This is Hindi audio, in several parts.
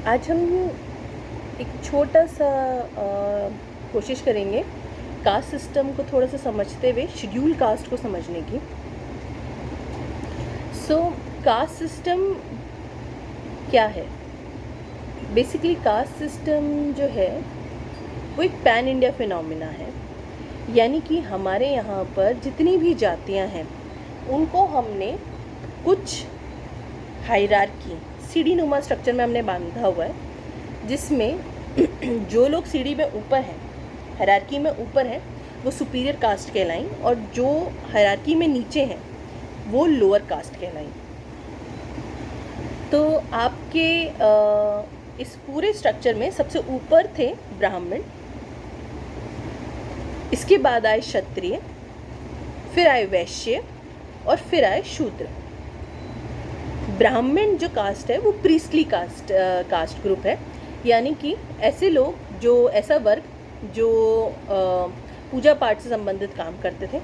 आज हम एक छोटा सा कोशिश करेंगे कास्ट सिस्टम को थोड़ा सा समझते हुए शेड्यूल कास्ट को समझने की। कास्ट सिस्टम क्या है? बेसिकली कास्ट सिस्टम जो है वो एक पैन इंडिया फिनोमिना है, यानी कि हमारे यहाँ पर जितनी भी जातियाँ हैं उनको हमने कुछ हायरार्की सीढ़ी नुमा स्ट्रक्चर में हमने बांधा हुआ है, जिसमें जो लोग सीढ़ी में ऊपर हैं, हायरार्की में ऊपर हैं, वो सुपीरियर कास्ट कहलाएं और जो हायरार्की में नीचे हैं वो लोअर कास्ट कहलाएं। तो आपके इस पूरे स्ट्रक्चर में सबसे ऊपर थे ब्राह्मण, इसके बाद आए क्षत्रिय, फिर आए वैश्य और फिर आए शूद्र। ब्राह्मण जो कास्ट है वो प्रीस्टली कास्ट ग्रुप है, यानी कि ऐसे लोग जो ऐसा वर्ग जो पूजा पाठ से संबंधित काम करते थे।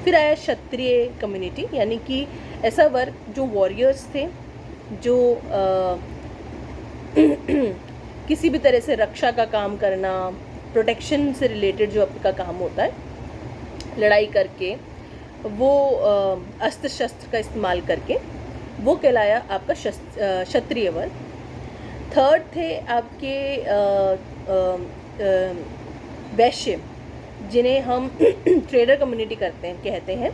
फिर आया क्षत्रिय कम्युनिटी, यानी कि ऐसा वर्ग जो वॉरियर्स थे, जो किसी भी तरह से रक्षा का काम करना, प्रोटेक्शन से रिलेटेड जो आपका काम होता है, लड़ाई करके वो अस्त्र शस्त्र का इस्तेमाल करके, वो कहलाया आपका क्षत्रिय वर्ग। थर्ड थे आपके वैश्य, जिन्हें हम ट्रेडर कम्युनिटी कहते हैं,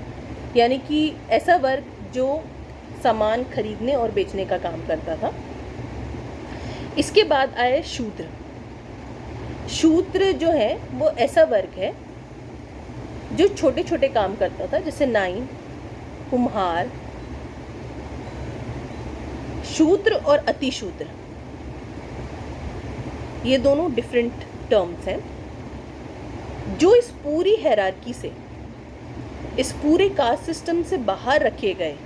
यानी कि ऐसा वर्ग जो सामान खरीदने और बेचने का काम करता था। इसके बाद आए शूद्र। शूद्र जो है वो ऐसा वर्ग है जो छोटे छोटे काम करता था, जैसे नाई, कुम्हार। शूद्र और अतिशूद्र ये दोनों डिफरेंट टर्म्स हैं। जो इस पूरी हायरार्की से, इस पूरे कास्ट सिस्टम से बाहर रखे गए,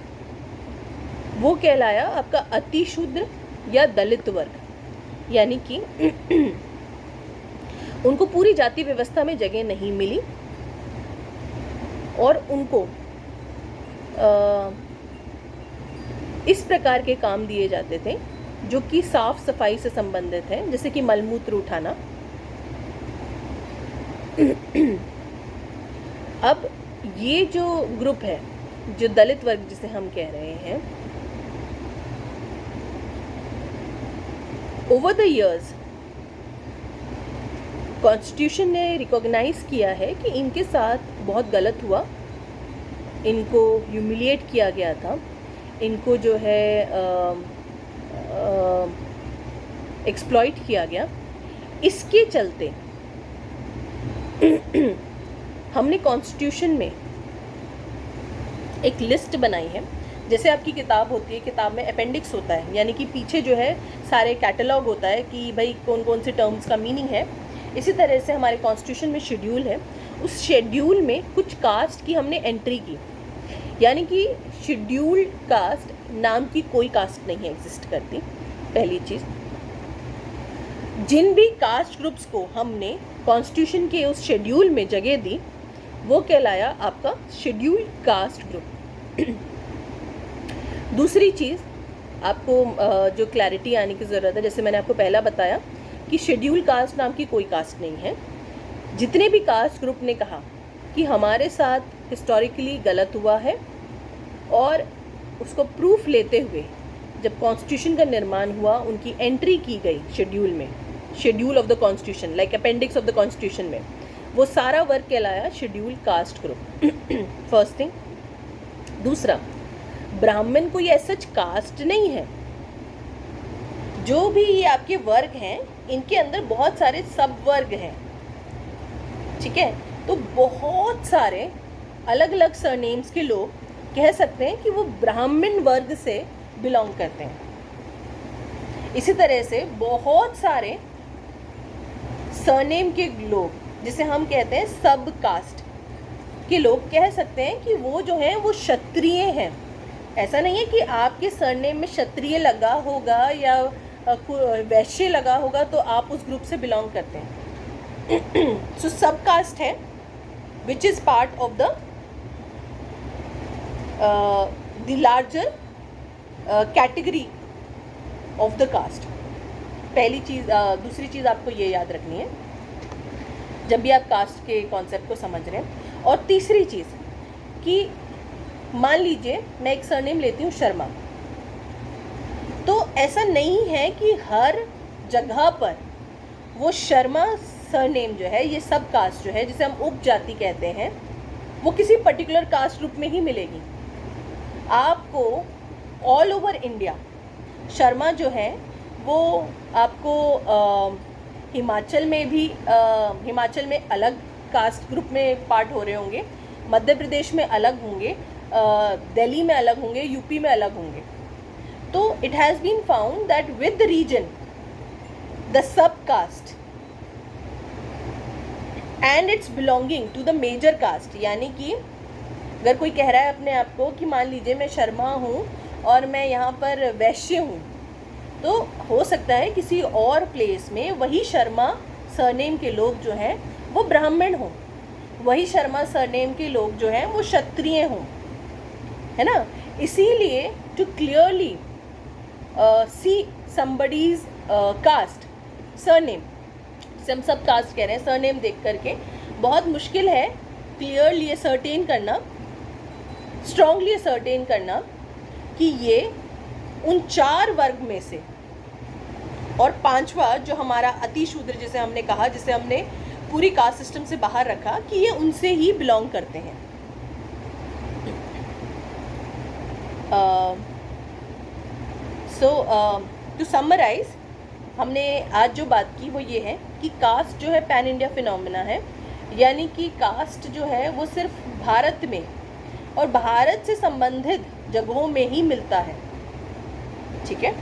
वो कहलाया आपका अतिशूद्र या दलित वर्ग, यानी कि उनको पूरी जाति व्यवस्था में जगह नहीं मिली और उनको इस प्रकार के काम दिए जाते थे जो कि साफ सफाई से संबंधित हैं, जैसे कि मलमूत्र उठाना। अब ये जो ग्रुप है, जो दलित वर्ग जिसे हम कह रहे हैं, ओवर द इयर्स कॉन्स्टिट्यूशन ने रिकॉग्नाइज किया है कि इनके साथ बहुत गलत हुआ, इनको ह्यूमिलिएट किया गया था, इनको जो है एक्सप्लॉइट किया गया। इसके चलते हमने कॉन्स्टिट्यूशन में एक लिस्ट बनाई है। जैसे आपकी किताब होती है, किताब में अपेंडिक्स होता है, यानी कि पीछे जो है सारे कैटलॉग होता है कि भाई कौन कौन से टर्म्स का मीनिंग है। इसी तरह से हमारे कॉन्स्टिट्यूशन में शेड्यूल है, उस शेड्यूल में कुछ कास्ट की हमने एंट्री की, यानी कि शेड्यूल्ड कास्ट नाम की कोई कास्ट नहीं एग्जिस्ट करती। पहली चीज़, जिन भी कास्ट ग्रुप्स को हमने कॉन्स्टिट्यूशन के उस शेड्यूल में जगह दी, वो कहलाया आपका शेड्यूल्ड कास्ट ग्रुप। दूसरी चीज़ आपको जो क्लैरिटी आने की ज़रूरत है, जैसे मैंने आपको पहला बताया कि शेड्यूल कास्ट नाम की कोई कास्ट नहीं है। जितने भी कास्ट ग्रुप ने कहा कि हमारे साथ हिस्टोरिकली गलत हुआ है, और उसको प्रूफ लेते हुए जब कॉन्स्टिट्यूशन का निर्माण हुआ, उनकी एंट्री की गई शेड्यूल में, schedule of the constitution, like appendix of the constitution में, वो सारा वर्ग कहलाया schedule caste group. First thing. दूसरा, ब्राह्मण कोई ऐसा कास्ट नहीं है। जो भी ये आपके वर्ग हैं, इनके अंदर बहुत सारे सब वर्ग हैं, ठीक है? तो बहुत सारे अलग अलग सरनेम्स के लोग कह सकते हैं कि वो ब्राह्मण वर्ग से बिलोंग करते हैं। इसी तरह से बहुत सारे सरनेम के लोग, जिसे हम कहते हैं सब कास्ट के लोग, कह सकते हैं कि वो जो हैं वो क्षत्रिय हैं। ऐसा नहीं है कि आपके सरनेम में क्षत्रिय लगा होगा या वैश्य लगा होगा तो आप उस ग्रुप से बिलोंग करते हैं। सो सब कास्ट है which is part of the larger category of the caste. पहली चीज़। दूसरी चीज़ आपको ये याद रखनी है जब भी आप कास्ट के कॉन्सेप्ट को समझ रहे हैं। और तीसरी चीज़ कि मान लीजिए मैं एक सरनेम लेती हूँ शर्मा, तो ऐसा नहीं है कि हर जगह पर वो शर्मा सरनेम जो है, ये सब कास्ट जो है जिसे हम उपजाति कहते हैं, वो किसी पर्टिकुलर कास्ट ग्रुप में ही मिलेगी। आपको ऑल ओवर इंडिया शर्मा जो है वो आपको हिमाचल में भी हिमाचल में अलग कास्ट ग्रुप में पार्ट हो रहे होंगे, मध्य प्रदेश में अलग होंगे, दिल्ली में अलग होंगे, यूपी में अलग होंगे। तो it has been found that with the region the sub caste and its belonging to the major caste, यानी कि अगर कोई कह रहा है अपने आप को कि मान लीजिए मैं शर्मा हूँ और मैं यहाँ पर वैश्य हूँ, तो हो सकता है किसी और प्लेस में वही शर्मा सरनेम के लोग जो हैं वो ब्राह्मण हों, वही शर्मा सरनेम के लोग जो हैं वो क्षत्रिय हों, है ना। इसीलिए to clearly see somebody's caste surname, जिसे हम सब कास्ट कह रहे हैं, सरनेम देख करके बहुत मुश्किल है क्लियरली ये सर्टेन करना, स्ट्रांगली सर्टेन करना कि ये उन 4 वर्ग में से, और 5वां जो हमारा अतिशूद्र जिसे हमने कहा, जिसे हमने पूरी कास्ट सिस्टम से बाहर रखा, कि ये उनसे ही बिलोंग करते हैं। टू समराइज, हमने आज जो बात की वो ये है कि कास्ट जो है पैन इंडिया फिनोमेना है, यानी कि कास्ट जो है वो सिर्फ भारत में और भारत से संबंधित जगहों में ही मिलता है, ठीक है।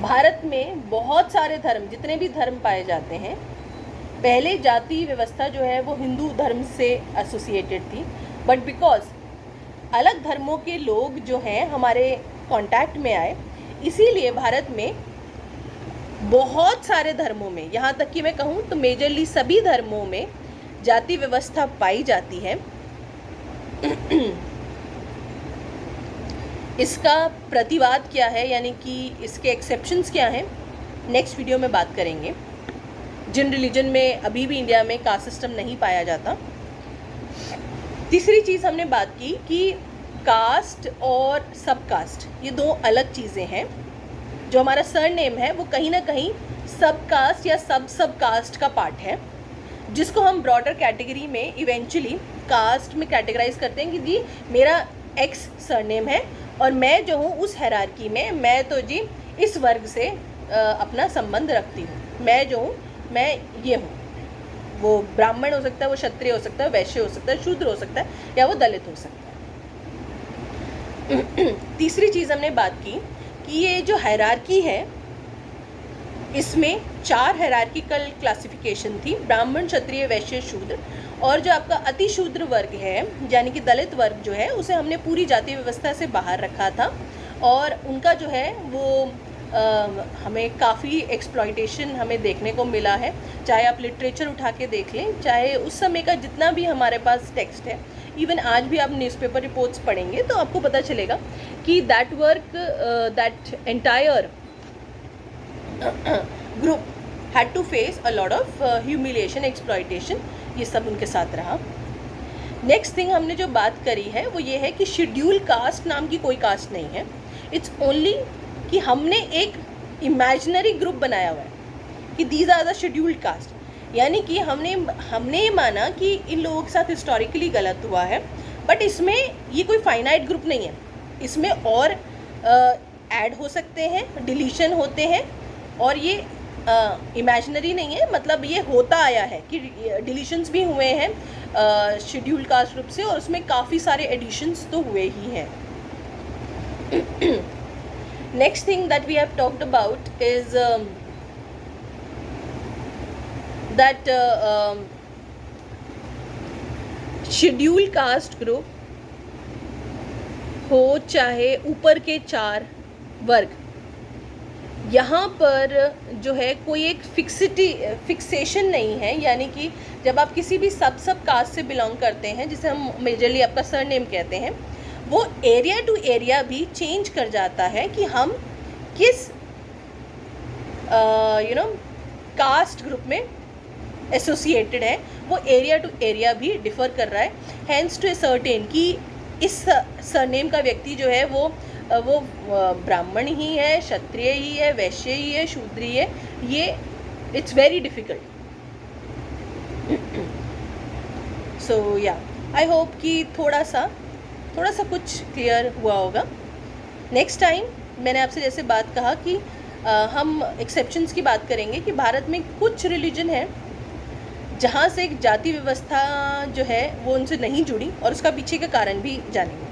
भारत में बहुत सारे धर्म, जितने भी धर्म पाए जाते हैं, पहले जाति व्यवस्था जो है वो हिंदू धर्म से एसोसिएटेड थी, बट बिकॉज अलग धर्मों के लोग जो हैं हमारे कांटेक्ट में आए, इसीलिए भारत में बहुत सारे धर्मों में, यहाँ तक कि मैं कहूँ तो मेजरली सभी धर्मों में जाति व्यवस्था पाई जाती है। इसका प्रतिवाद क्या है, यानी कि इसके एक्सेप्शंस क्या हैं, नेक्स्ट वीडियो में बात करेंगे। जिन रिलीजन में अभी भी इंडिया में कास्ट सिस्टम नहीं पाया जाता। तीसरी चीज़ हमने बात की कि कास्ट और सब कास्ट ये 2 अलग चीज़ें हैं। जो हमारा सरनेम है वो कहीं ना कहीं सब कास्ट या सब कास्ट का पार्ट है, जिसको हम ब्रॉडर कैटेगरी में इवेंचुअली कास्ट में कैटेगराइज करते हैं कि जी मेरा एक्स सरनेम है और मैं जो हूँ उस हायरार्की में, मैं तो जी इस वर्ग से अपना संबंध रखती हूँ, मैं जो हूँ मैं ये हूँ। वो ब्राह्मण हो सकता है, वो क्षत्रिय हो सकता है, वैश्य हो सकता है, शूद्र हो सकता है, या वो दलित हो सकता है। तीसरी चीज़ हमने बात की कि ये जो हायरार्की है इसमें 4 हायरार्किकल क्लासिफिकेशन थी, ब्राह्मण, क्षत्रिय, वैश्य, शूद्र। और जो आपका अतिशूद्र वर्ग है यानी कि दलित वर्ग जो है उसे हमने पूरी जाति व्यवस्था से बाहर रखा था, और उनका जो है वो हमें काफ़ी एक्सप्लॉयटेशन हमें देखने को मिला है। चाहे आप लिटरेचर उठा के देख लें, चाहे उस समय का जितना भी हमारे पास टेक्स्ट है, इवन आज भी आप न्यूज़पेपर रिपोर्ट्स पढ़ेंगे तो आपको पता चलेगा कि that work, that entire group had to face a lot of humiliation, exploitation, ये सब उनके साथ रहा। नेक्स्ट थिंग हमने जो बात करी है वो ये है कि शेड्यूल कास्ट नाम की कोई कास्ट नहीं है। इट्स ओनली कि हमने एक इमेजिनरी ग्रुप बनाया हुआ है कि these are the scheduled caste, यानी कि हमने ये माना कि इन लोगों के साथ हिस्टोरिकली गलत हुआ है, बट इसमें ये कोई फाइनाइट ग्रुप नहीं है, इसमें और ऐड हो सकते हैं, डिलीशन होते हैं, और ये इमेजिनरी नहीं है, मतलब ये होता आया है कि डिलीशंस भी हुए हैं शेड्यूल्ड कास्ट ग्रुप से, और उसमें काफ़ी सारे एडिशंस तो हुए ही हैं। Next thing that we have talked about is that schedule caste group हो चाहे ऊपर के 4 वर्ग, यहाँ पर जो है कोई एक फिक्सेशन नहीं है, यानी कि जब आप किसी भी सब कास्ट से बिलोंग करते हैं, जिसे हम मेजरली आपका सरनेम कहते हैं, वो एरिया टू एरिया भी चेंज कर जाता है कि हम किस कास्ट ग्रुप में एसोसिएटेड है, वो एरिया टू एरिया भी डिफ़र कर रहा है। हैंस टू ए सर्टेन कि इस सरनेम का व्यक्ति जो है वो ब्राह्मण ही है, क्षत्रिय ही है, वैश्य ही है, शूद्र ही है, ये इट्स वेरी डिफ़िकल्ट। सो या आई होप कि थोड़ा सा कुछ क्लियर हुआ होगा। नेक्स्ट टाइम मैंने आपसे जैसे बात कहा कि हम एक्सेप्शंस की बात करेंगे कि भारत में कुछ रिलीजन है जहाँ से एक जाति व्यवस्था जो है वो उनसे नहीं जुड़ी, और उसका पीछे का कारण भी जानेंगे।